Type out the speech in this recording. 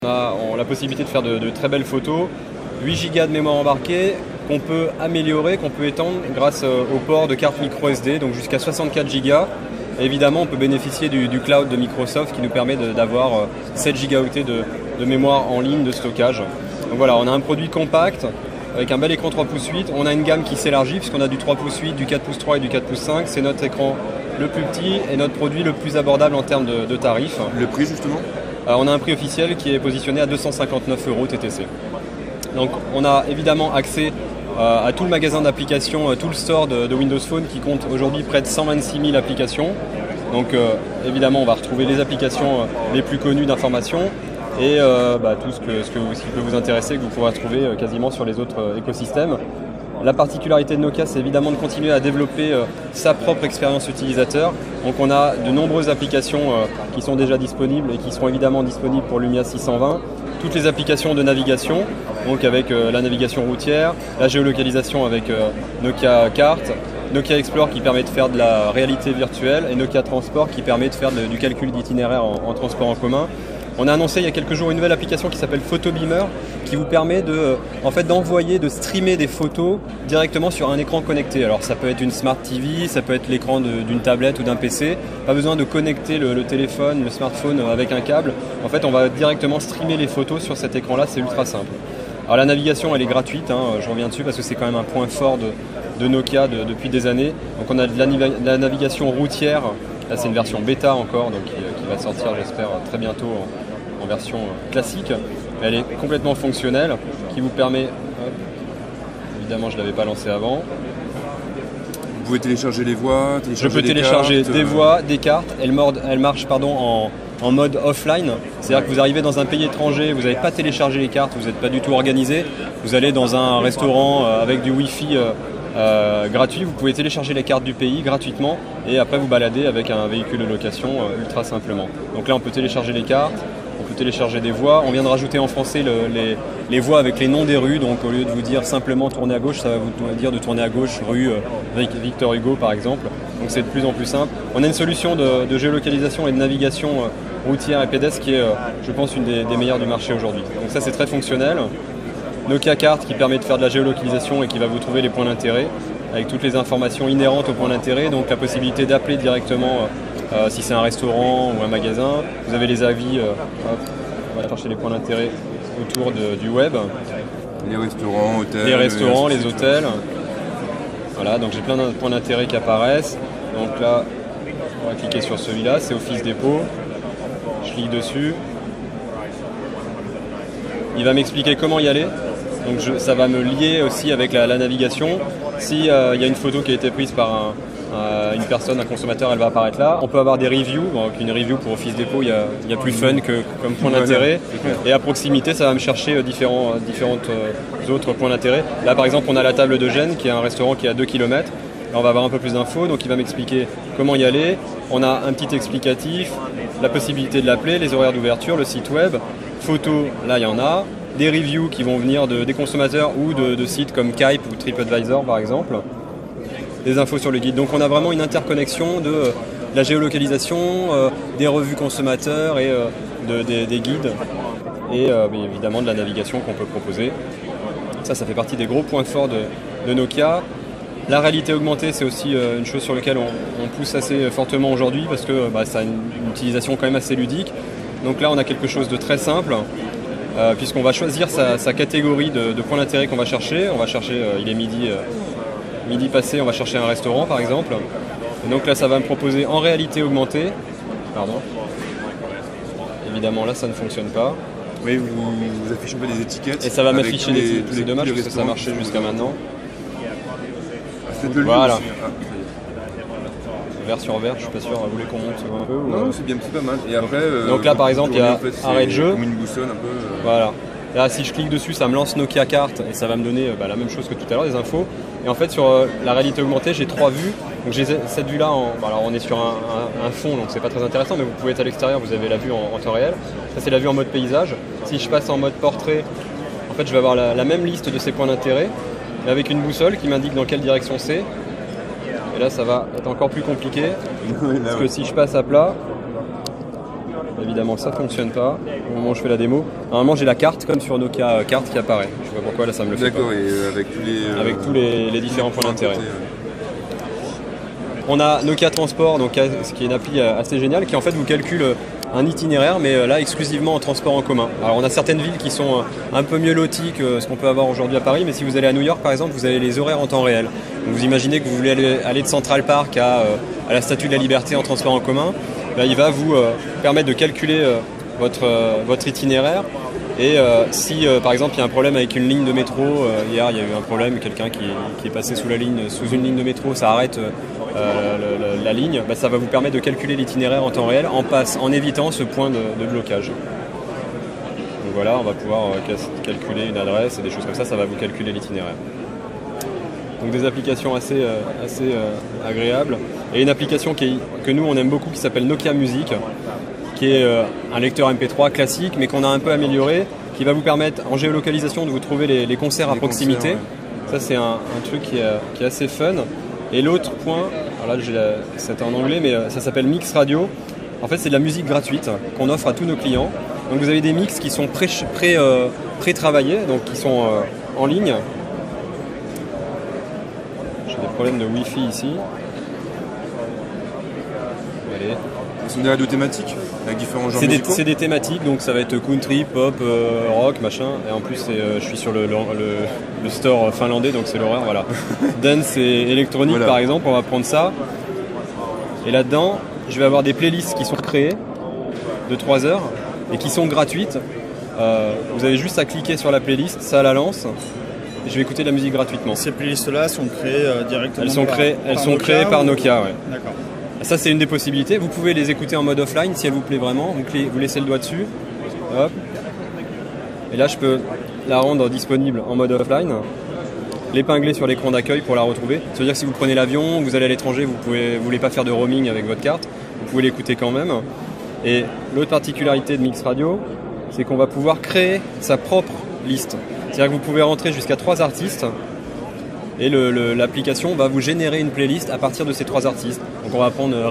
On a la possibilité de faire de très belles photos, 8 Go de mémoire embarquée qu'on peut améliorer, qu'on peut étendre grâce au port de carte micro SD, donc jusqu'à 64 Go. Et évidemment, on peut bénéficier du cloud de Microsoft qui nous permet d'avoir 7 gigaoctets de mémoire en ligne de stockage. Donc voilà, on a un produit compact avec un bel écran 3 pouces 8. On a une gamme qui s'élargit puisqu'on a du 3 pouces 8, du 4 pouces 3 et du 4 pouces 5. C'est notre écran le plus petit et notre produit le plus abordable en termes de tarifs. Le prix justement ? On a un prix officiel qui est positionné à 259 € TTC. Donc on a évidemment accès à tout le magasin d'applications, tout le store de Windows Phone qui compte aujourd'hui près de 126 000 applications. Donc évidemment on va retrouver les applications les plus connues d'information et tout ce qui peut vous intéresser que vous pourrez trouver quasiment sur les autres écosystèmes. La particularité de Nokia, c'est évidemment de continuer à développer sa propre expérience utilisateur. Donc on a de nombreuses applications qui sont déjà disponibles et qui seront évidemment disponibles pour Lumia 620. Toutes les applications de navigation, donc avec la navigation routière, la géolocalisation avec Nokia Carte, Nokia Explore qui permet de faire de la réalité virtuelle et Nokia Transport qui permet de faire du calcul d'itinéraire en transport en commun. On a annoncé il y a quelques jours une nouvelle application qui s'appelle PhotoBeamer qui vous permet d'envoyer, de streamer des photos directement sur un écran connecté. Alors ça peut être une Smart TV, ça peut être l'écran d'une tablette ou d'un PC. Pas besoin de connecter le téléphone, le smartphone avec un câble. En fait, on va directement streamer les photos sur cet écran-là, c'est ultra simple. Alors la navigation, elle est gratuite, je reviens dessus parce que c'est quand même un point fort de Nokia depuis des années. Donc on a de la navigation routière. Là, c'est une version bêta encore, donc qui va sortir, j'espère, très bientôt en version classique. Mais elle est complètement fonctionnelle, qui vous permet... évidemment, je ne l'avais pas lancé avant. Vous pouvez télécharger les voix, je peux télécharger des voix, des cartes. Elle marche en mode offline. C'est-à-dire que vous arrivez dans un pays étranger, vous n'avez pas téléchargé les cartes, vous n'êtes pas du tout organisé. Vous allez dans un restaurant avec du Wi-Fi... gratuit, vous pouvez télécharger les cartes du pays gratuitement et après vous balader avec un véhicule de location ultra simplement. Donc là on peut télécharger les cartes, on peut télécharger des voies, on vient de rajouter en français les voies avec les noms des rues, donc au lieu de vous dire simplement tourner à gauche, ça va vous dire de tourner à gauche rue Victor Hugo par exemple, donc c'est de plus en plus simple. On a une solution de géolocalisation et de navigation routière et pédestre qui est je pense une des meilleures du marché aujourd'hui. Donc ça c'est très fonctionnel. Nokia Carte qui permet de faire de la géolocalisation et qui va vous trouver les points d'intérêt avec toutes les informations inhérentes aux points d'intérêt, donc la possibilité d'appeler directement si c'est un restaurant ou un magasin. Vous avez les avis, on va chercher les points d'intérêt autour du web. Les restaurants, hôtels. Les restaurants, les hôtels. Voilà, donc j'ai plein de points d'intérêt qui apparaissent. Donc là, on va cliquer sur celui-là, c'est Office Dépôt. Je clique dessus. Il va m'expliquer comment y aller. Donc ça va me lier aussi avec la navigation. Si y a une photo qui a été prise par une personne, un consommateur, elle va apparaître là. On peut avoir des reviews. Donc une review pour Office Dépôt, il y a plus fun comme point d'intérêt. Et à proximité, ça va me chercher différentes autres points d'intérêt. Là, par exemple, on a la table de Gênes, qui est un restaurant qui est à 2 km. Là, on va avoir un peu plus d'infos. Donc il va m'expliquer comment y aller. On a un petit explicatif, la possibilité de l'appeler, les horaires d'ouverture, le site web. Photos, là il y en a. Des reviews qui vont venir des consommateurs ou de sites comme Kype ou TripAdvisor par exemple. Des infos sur le guide. Donc on a vraiment une interconnexion de la géolocalisation, des revues consommateurs et des guides. Et évidemment de la navigation qu'on peut proposer. Ça fait partie des gros points forts de Nokia. La réalité augmentée, c'est aussi une chose sur laquelle on pousse assez fortement aujourd'hui parce que ça a une utilisation quand même assez ludique. Donc là on a quelque chose de très simple. Puisqu'on va choisir sa catégorie de points d'intérêt qu'on va chercher. On va chercher, il est midi passé, on va chercher un restaurant par exemple. Et donc là ça va me proposer en réalité augmentée. Pardon. Évidemment là ça ne fonctionne pas. Oui, vous affichez un peu des étiquettes. Et ça va m'afficher c'est dommage parce que ça marchait jusqu'à maintenant. Voilà. Vert sur vert, je suis pas sûr, vous voulez qu'on monte un peu ou... Non, c'est pas mal. Et après, donc là par exemple il y a arrêt de jeu. Comme une boussole un peu. Voilà. Là si je clique dessus ça me lance Nokia Carte et ça va me donner la même chose que tout à l'heure, des infos. Et en fait sur la réalité augmentée j'ai 3 vues. Donc j'ai cette vue là, alors on est sur un fond donc c'est pas très intéressant mais vous pouvez être à l'extérieur, vous avez la vue en temps réel. Ça c'est la vue en mode paysage. Si je passe en mode portrait, en fait je vais avoir la même liste de ces points d'intérêt mais avec une boussole qui m'indique dans quelle direction c'est. Et là ça va être encore plus compliqué parce que si je passe à plat, évidemment ça fonctionne pas au moment où je fais la démo. Normalement j'ai la carte comme sur Nokia carte qui apparaît. Je sais pas pourquoi là ça me le fait pas. D'accord, et avec tous les différents points d'intérêt. On a Nokia Transport, donc, ce qui est une appli assez géniale, qui en fait vous calcule un itinéraire, mais là exclusivement en transport en commun. Alors on a certaines villes qui sont un peu mieux loties que ce qu'on peut avoir aujourd'hui à Paris, mais si vous allez à New York par exemple, vous avez les horaires en temps réel. Donc, vous imaginez que vous voulez aller de Central Park à la Statue de la Liberté en transport en commun, là, il va vous permettre de calculer votre itinéraire. Et si par exemple il y a un problème avec une ligne de métro, hier il y a eu un problème, quelqu'un qui est passé sous une ligne de métro, ça arrête la ligne, bah, ça va vous permettre de calculer l'itinéraire en temps réel en évitant ce point de blocage. Donc voilà, on va pouvoir calculer une adresse et des choses comme ça va vous calculer l'itinéraire. Donc des applications assez agréables. Et une application que nous on aime beaucoup qui s'appelle Nokia Music, qui est un lecteur MP3 classique, mais qu'on a un peu amélioré, qui va vous permettre en géolocalisation de vous trouver les concerts à proximité. Concerts, ouais. Ça c'est un truc qui est assez fun. Et l'autre point, alors là c'est en anglais, mais ça s'appelle Mix Radio. En fait c'est de la musique gratuite qu'on offre à tous nos clients. Donc vous avez des mix qui sont pré-travaillés, donc qui sont en ligne. J'ai des problèmes de Wi-Fi ici. Allez. Ce sont des radios thématiques avec différents genres musicaux. C'est des thématiques, donc ça va être country, pop, rock, machin. Et en plus, je suis sur le store finlandais, donc c'est l'horreur, voilà. Dance et électronique, voilà. Par exemple, on va prendre ça. Et là-dedans, je vais avoir des playlists qui sont créées de 3 heures et qui sont gratuites. Vous avez juste à cliquer sur la playlist, ça la lance. Et je vais écouter de la musique gratuitement. Ces playlists-là sont créées directement Elles sont créées par Nokia, ouais. D'accord. Ça c'est une des possibilités, vous pouvez les écouter en mode offline si elle vous plaît vraiment, vous laissez le doigt dessus, hop. Et là je peux la rendre disponible en mode offline, l'épingler sur l'écran d'accueil pour la retrouver. Ça veut dire que si vous prenez l'avion, vous allez à l'étranger, vous voulez pas faire de roaming avec votre carte, vous pouvez l'écouter quand même. Et l'autre particularité de Mix Radio, c'est qu'on va pouvoir créer sa propre liste. C'est-à-dire que vous pouvez rentrer jusqu'à 3 artistes, et l'application va vous générer une playlist à partir de ces 3 artistes. Donc on va prendre